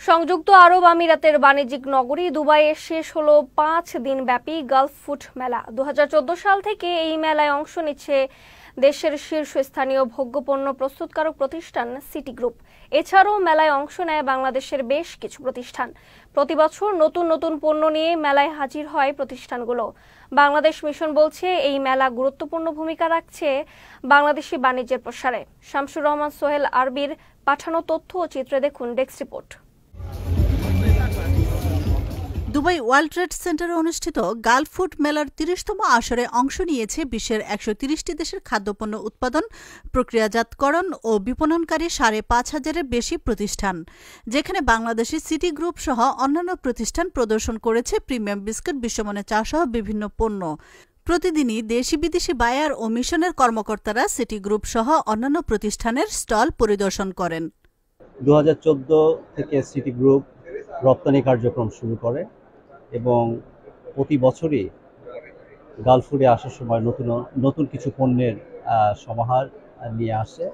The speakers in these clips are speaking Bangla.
সংযুক্ত আরব আমিরাতের বাণিজ্যিক নগরী দুবাইয়ে শেষ হলো 5 দিন ব্যাপী গালফ ফুড মেলা। 2014 সাল থেকে এই মেলায় অংশ নিচ্ছে দেশের শীর্ষস্থানীয় ভোগ্যপণ্য প্রস্তুতকারক প্রতিষ্ঠান সিটি গ্রুপ। এছাড়াও মেলায় অংশ নেয় বাংলাদেশের বেশ কিছু প্রতিষ্ঠান। প্রতি বছর নতুন নতুন পণ্য নিয়ে মেলায় হাজির হয় প্রতিষ্ঠানগুলো। বাংলাদেশ মিশন বলছে এই মেলা গুরুত্বপূর্ণ ভূমিকা রাখছে বাংলাদেশি বাণিজ্যের প্রসারে। শামসুর রহমান সোহেল আরবির পাঠানো তথ্য ও চিত্রে দেখুন desk report. Dubai world trade সেন্টারে অনুষ্ঠিত গালফ ফুড মেলার 30তম আসরে অংশ নিয়েছে বিশ্বের 130টি দেশের খাদ্যপণ্য উৎপাদন, প্রক্রিয়াজাতকরণ ও বিপণনকারী 5,500-এর বেশি প্রতিষ্ঠান, যেখানে বাংলাদেশি সিটি গ্রুপ সহ অন্যান্য প্রতিষ্ঠান প্রদর্শন করেছে প্রিমিয়াম বিস্কুট, বিশ্বমানের চা সহ বিভিন্ন পণ্য। প্রতিদিনই দেশি বিদেশি বায়ার ও মিশনের কর্মকর্তারা সিটি গ্রুপ সহ অন্যান্য প্রতিষ্ঠানের স্টল পরিদর্শন করেন। 2014 থেকে সিটি গ্রুপ রপ্তানি কার্যক্রম শুরু করে এবং প্রতি বছরই গালফ ফুডে আসার সময় নতুন কিছু পণ্যের সমাহার নিয়ে আসে।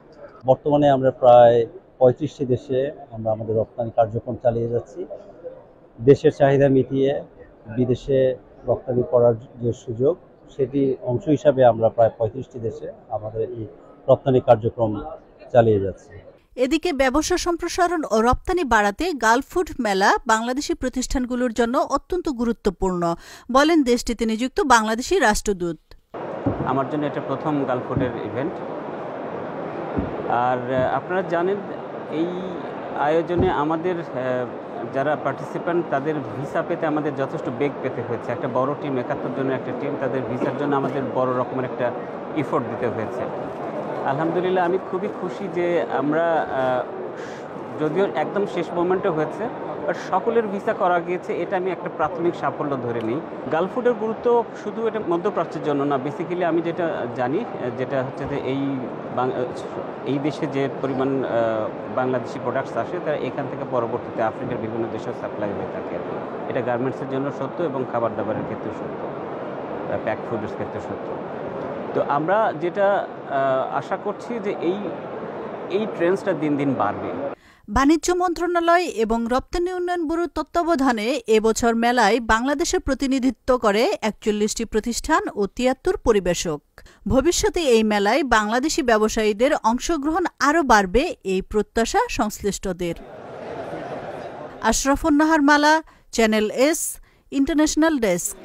বর্তমানে আমরা প্রায় 35টি দেশে আমাদের রপ্তানি কার্যক্রম চালিয়ে যাচ্ছি। দেশের চাহিদা মিটিয়ে বিদেশে রপ্তানি করার যে সুযোগ, সেটি অংশ হিসাবে আমরা প্রায় 35টি দেশে আমাদের এই রপ্তানি কার্যক্রম চালিয়ে যাচ্ছি। এদিকে ব্যবসা সম্প্রসারণ ও রপ্তানি বাড়াতে গালফ ফুড মেলা বাংলাদেশি প্রতিষ্ঠানগুলোর জন্য অত্যন্ত গুরুত্বপূর্ণ বলেন দেশটিতে নিযুক্ত বাংলাদেশি রাষ্ট্রদূত। আমার জন্য এটা প্রথম গালফ ফুডের ইভেন্ট। আর আপনারা জানেন এই আয়োজনে আমাদের যারা পার্টিসিপেন্ট তাদের ভিসা পেতে আমাদের যথেষ্ট বেগ পেতে হয়েছে। একটা বড় টিম, 71 জনের একটা টিম, তাদের ভিসার জন্য আমাদের বড় রকমের একটা এফোর্ট দিতে হয়েছে। আলহামদুলিল্লাহ আমি খুবই খুশি যে আমরা, যদিও একদম শেষ মোমেন্টে হয়েছে, বাট সকলের ভিসা করা গিয়েছে, এটা আমি একটা প্রাথমিক সাফল্য ধরে নিই। গালফ ফুডের গুরুত্ব শুধু এটা মধ্যপ্রাচ্যের জন্য না, বেসিক্যালি আমি যেটা জানি যেটা হচ্ছে যে এই দেশে যে পরিমাণ বাংলাদেশি প্রোডাক্টস আসে তারা এখান থেকে পরবর্তীতে আফ্রিকার বিভিন্ন দেশেও সাপ্লাই হয়ে থাকে। এটা গার্মেন্টসের জন্য সত্য এবং খাবার দাবারের ক্ষেত্রে সত্য, প্যাক ফুডের ক্ষেত্রে সত্য। তো আমরা যেটা আশা করছি যে এই ট্রেন্ডসটা দিন দিন বাড়বে। বাণিজ্য মন্ত্রণালয় এবং রপ্তানি উন্নয়ন ব্যুরোর তত্ত্বাবধানে এবছর মেলায় বাংলাদেশের প্রতিনিধিত্ব করে 41টি প্রতিষ্ঠান ও 73 পরিবেশক। ভবিষ্যতে এই মেলায় বাংলাদেশি ব্যবসায়ীদের অংশগ্রহণ আরও বাড়বে, এই প্রত্যাশা সংশ্লিষ্টদের। আশরাফুন নাহার মালা, চ্যানেল এস, ইন্টারন্যাশনাল ডেস্ক।